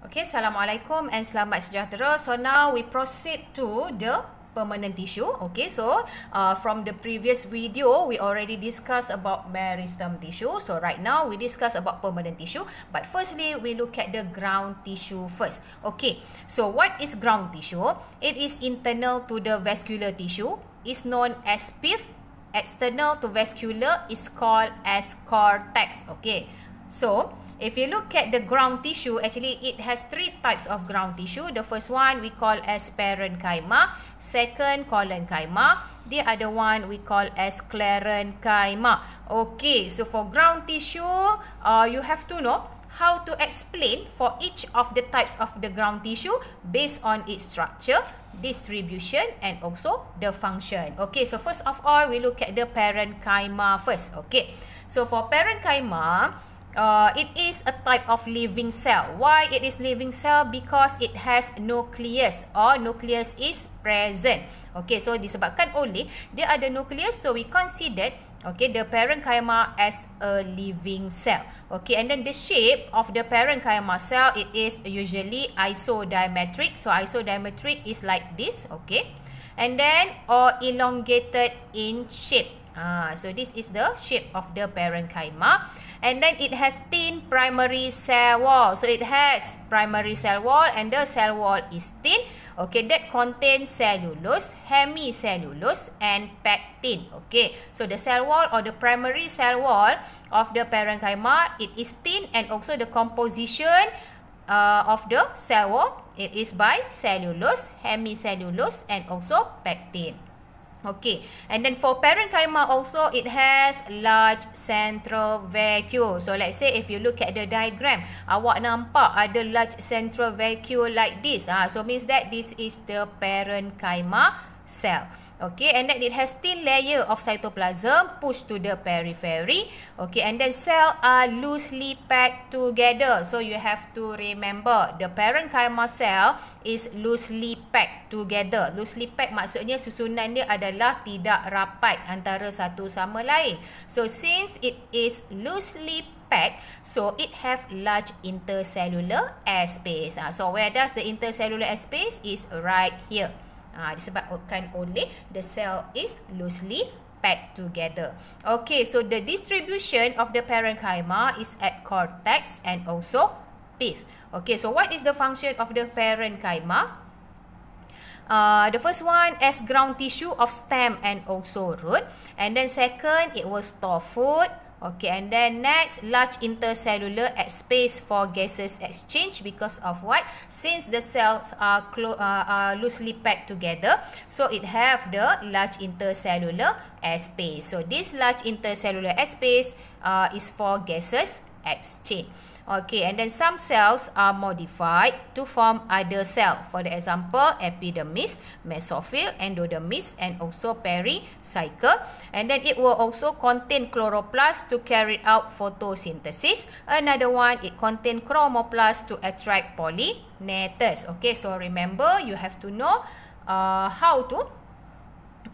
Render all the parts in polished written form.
Okay, Assalamualaikum and selamat sejahtera. So now we proceed to the permanent tissue. Okay, so from the previous video, we already discussed about meristem tissue. So right now, we discuss about permanent tissue. But firstly, we look at the ground tissue first. Okay, so what is ground tissue? It is internal to the vascular tissue. It's known as pith. External to vascular is called as cortex. Okay, so if you look at the ground tissue, actually it has three types of ground tissue. The first one we call as parenchyma, second collenchyma, the other one we call as sclerenchyma. Okay, so for ground tissue, you have to know how to explain for each of the types of the ground tissue based on its structure, distribution and also the function. Okay, so first of all, we look at the parenchyma first. Okay, so for parenchyma, it is a type of living cell. Why it is living cell? Because it has nucleus or nucleus is present. Okay, so disebabkan oleh dia ada nucleus, so we considered the parenchyma as a living cell. Okay, and then the shape of the parenchyma cell, it is usually isodiametric. So isodiametric is like this, okay, and then or elongated in shape. So this is the shape of the parenchyma. And then it has thin primary cell wall. So it has primary cell wall and the cell wall is thin. Okay, that contains cellulose, hemicellulose and pectin. Okay, so the cell wall or the primary cell wall of the parenchyma, it is thin, and also the composition of the cell wall, it is by cellulose, hemicellulose and also pectin. Okay, and then for parenchyma also, it has large central vacuole. So let's say if you look at the diagram, awak nampak ada large central vacuole like this. So means that this is the parenchyma cell. Okay, and then it has thin layer of cytoplasm pushed to the periphery. Okay, and then cells are loosely packed together. So you have to remember the parenchyma cell is loosely packed together. Loosely packed maksudnya susunan dia adalah tidak rapat antara satu sama lain. So since it is loosely packed, so it have large intercellular airspace. So where does the intercellular airspace is right here. Disebabkan oleh the cell is loosely packed together. Okay, so the distribution of the parenchyma is at cortex and also pith. Okay, so what is the function of the parenchyma? The first one as ground tissue of stem and also root. And then second, it will store food. Okay, and then next, large intercellular space for gases exchange. Because of what? Since the cells are loosely packed together, so it have the large intercellular space. So this large intercellular space is for gases exchange. Okay, and then some cells are modified to form other cell. For the example, epidermis, mesophyll, endodermis, and also pericycle. And then it will also contain chloroplast to carry out photosynthesis. Another one, it contain chromoplast to attract pollinators. Okay, so remember, you have to know how to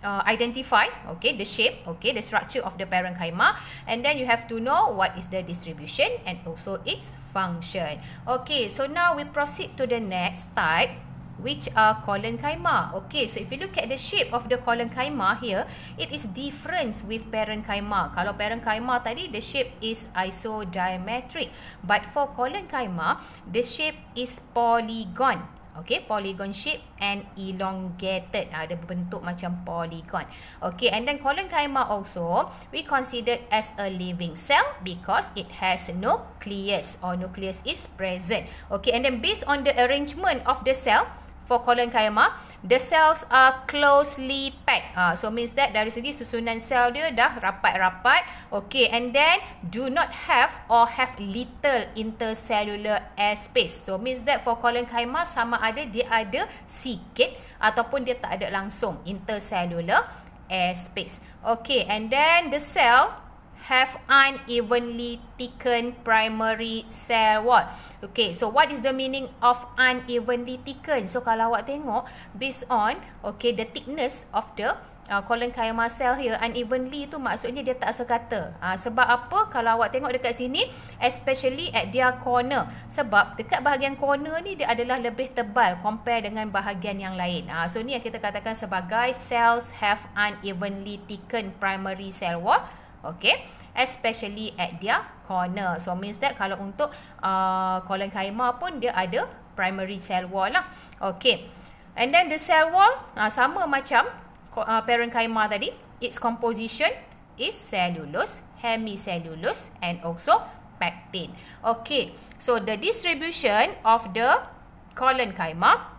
identify the shape, the structure of the parenchyma, and then you have to know what is the distribution and also its function. Okay, so now we proceed to the next type, which are collenchyma. Okay, so if you look at the shape of the collenchyma here, it is different with parenchyma. Kalau parenchyma tadi, the shape is isodiametric, but for collenchyma, the shape is polygon. Okay, polygon shape and elongated. Ada bentuk macam polygon. Okay, and then collenchyma also we consider as a living cell because it has nucleus or nucleus is present. Okay, and then based on the arrangement of the cell for collenchyma, the cells are closely packed. So means that dari segi susunan sel dia dah rapat-rapat. Okay, and then do not have or have little intercellular airspace. So means that for collenchyma sama ada dia ada sikit ataupun dia tak ada langsung intercellular airspace. Okay, and then the cell have unevenly thickened primary cell wall. Okay, so what is the meaning of unevenly thickened? So kalau awak tengok based on the thickness of the Collenchyma cell here unevenly tu maksudnya dia tak sekata. Sebab apa? Kalau awak tengok dekat sini, especially at their corner. Sebab dekat bahagian corner ni dia adalah lebih tebal compare dengan bahagian yang lain. So ni yang kita katakan sebagai cells have unevenly thickened primary cell wall. Okay, especially at their corner. So means that kalau untuk Collenchyma pun dia ada primary cell wall lah. Okay, and then the cell wall sama macam Parenchyma tadi. Its composition is cellulose, hemicellulose and also pectin. Okay, so the distribution of the Collenchyma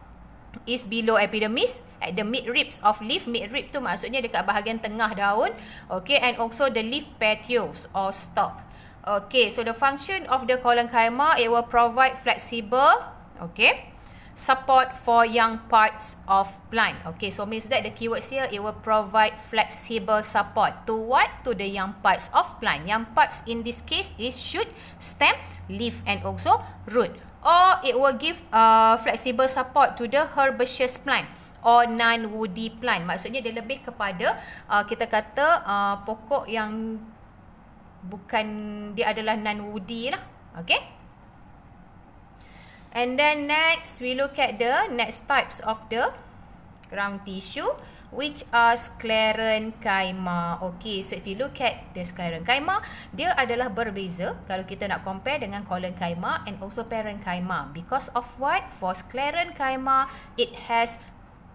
is below epidermis at the midribs of leaf. Midrib tu maksudnya dekat bahagian tengah daun. Okay, and also the leaf petioles or stalk. Okay, so the function of the Collenchyma, it will provide flexible, okay, support for young parts of plant. Okay, so means that the keywords here, it will provide flexible support to what? To the young parts of plant. Young parts in this case is shoot, stem, leaf and also root. Or it will give flexible support to the herbaceous plant or non-woody plant. Maksudnya dia lebih kepada kita kata pokok yang bukan, dia adalah non-woody lah. Okay. And then next, we look at the next types of the ground tissue, which are Sclerenchyma. Okay, so if you look at the Sclerenchyma, dia adalah berbeza kalau kita nak compare dengan Collenchyma and also Parenchyma. Because of what? For Sclerenchyma, it has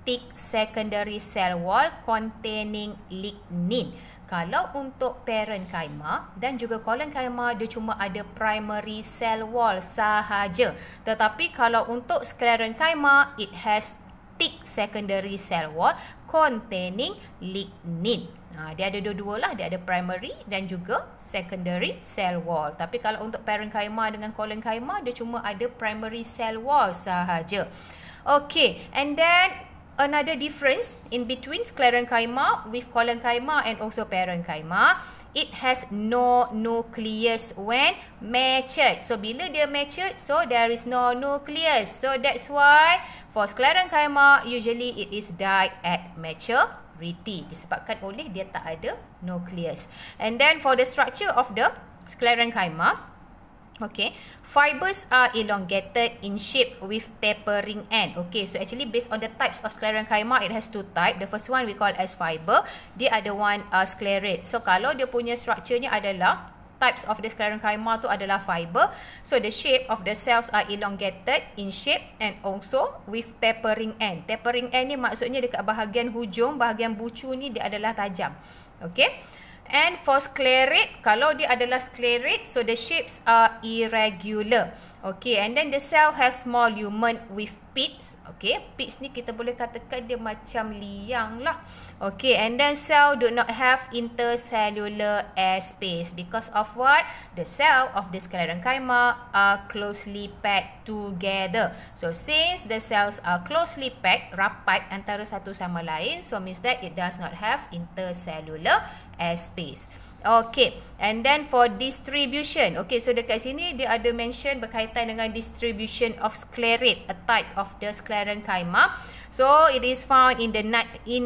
thick secondary cell wall containing lignin. Kalau untuk Parenchyma dan juga Collenchyma, dia cuma ada primary cell wall sahaja. Tetapi kalau untuk Sclerenchyma, it has thick secondary cell wall containing lignin. Dia ada dua-dua lah. Dia ada primary dan juga secondary cell wall. Tapi kalau untuk Parenchyma dengan Collenchyma, dia cuma ada primary cell wall sahaja. Okay, and then another difference in between Sclerenchyma with Collenchyma and also Parenchyma, it has no nucleus when matured. So bila dia matured, so there is no nucleus. So that's why for Sclerenchyma, usually it is died at maturity, disebabkan oleh dia tak ada nucleus. And then for the structure of the Sclerenchyma, okay, fibers are elongated in shape with tapering end. Okay, so actually based on the types of Sclerenchyma, it has two types. The first one we call as fiber. The other one sclerate. So kalau dia punya structure-nya adalah types of the Sclerenchyma tu adalah fiber. So the shape of the cells are elongated in shape and also with tapering end. Tapering end ni maksudnya dekat bahagian hujung, bahagian bucu ni dia adalah tajam. Okay. And for sclerate, kalau dia adalah sclerate, so the shapes are irregular. Okay, and then the cell has small lumen with pits. Okay, pits ni kita boleh katakan dia macam liang lah. Okay, and then cell do not have intercellular air space. Because of what? The cell of the Sclerenchyma are closely packed together. So since the cells are closely packed, rapat antara satu sama lain, so means that it does not have intercellular air space. Okay, and then for distribution, okay, so dekat sini dia ada mention berkaitan dengan distribution of sclerate, a type of the Sclerenchyma. So it is found in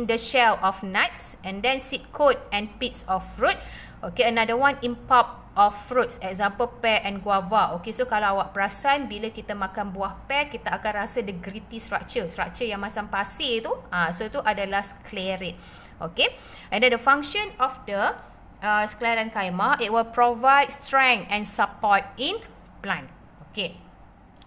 the shell of nuts, and then seed coat and pits of fruit. Okay, another one in pulp of fruits, example pear and guava. Okay, so kalau awak perasan bila kita makan buah pear, kita akan rasa the gritty structure yang macam pasir tu. So itu adalah sclerate. Okay, and then the function of the Sclerenchyma, it will provide strength and support in plant. Okay,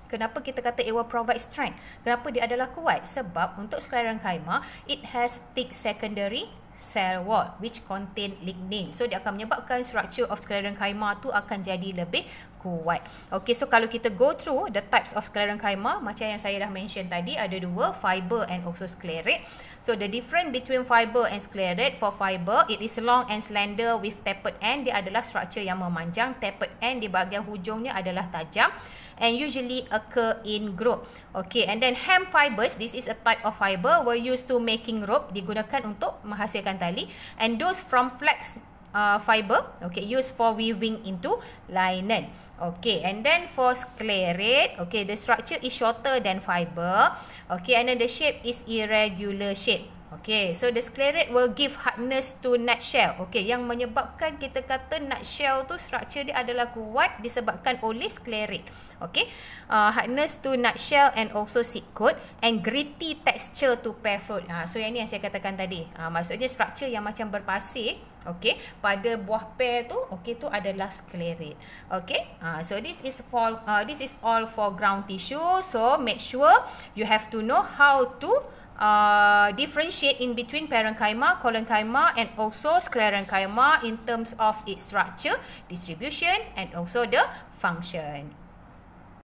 kenapa kita kata it will provide strength? Kenapa dia adalah kuat? Sebab untuk Sclerenchyma, it has thick secondary cell wall which contain lignin. So dia akan menyebabkan structure of Sclerenchyma tu akan jadi lebih kuat. Okay, so kalau kita go through the types of Sclerenchyma, macam yang saya dah mention tadi, ada dua, fiber and also sclerate. So the difference between fiber and sclerate, for fiber, it is long and slender with tapered end. Dia adalah structure yang memanjang. Tapered end di bahagian hujungnya adalah tajam and usually occur in group. Okay, and then hemp fibers, this is a type of fiber, were used to making rope, digunakan untuk menghasilkan tali. And those from flax fiber, okay, used for weaving into linen. Okay, and then for sclerate, okay, the structure is shorter than fiber. Okay, and then the shape is irregular shape. Okay, so the sclerate will give hardness to nutshell. Okay, yang menyebabkan kita kata nutshell tu structure dia adalah kuat disebabkan oleh sclerate. Okay, hardness to nutshell and also seed coat and gritty texture to pear fruit. So yang ni yang saya katakan tadi. Maksudnya structure yang macam berpasir. Okay, pada buah pear tu, okay, tu adalah sclerate. Okay, so this is all for ground tissue. So make sure you have to know how to differentiate in between parenchyma, collenchyma and also sclerenchyma in terms of its structure, distribution and also the function.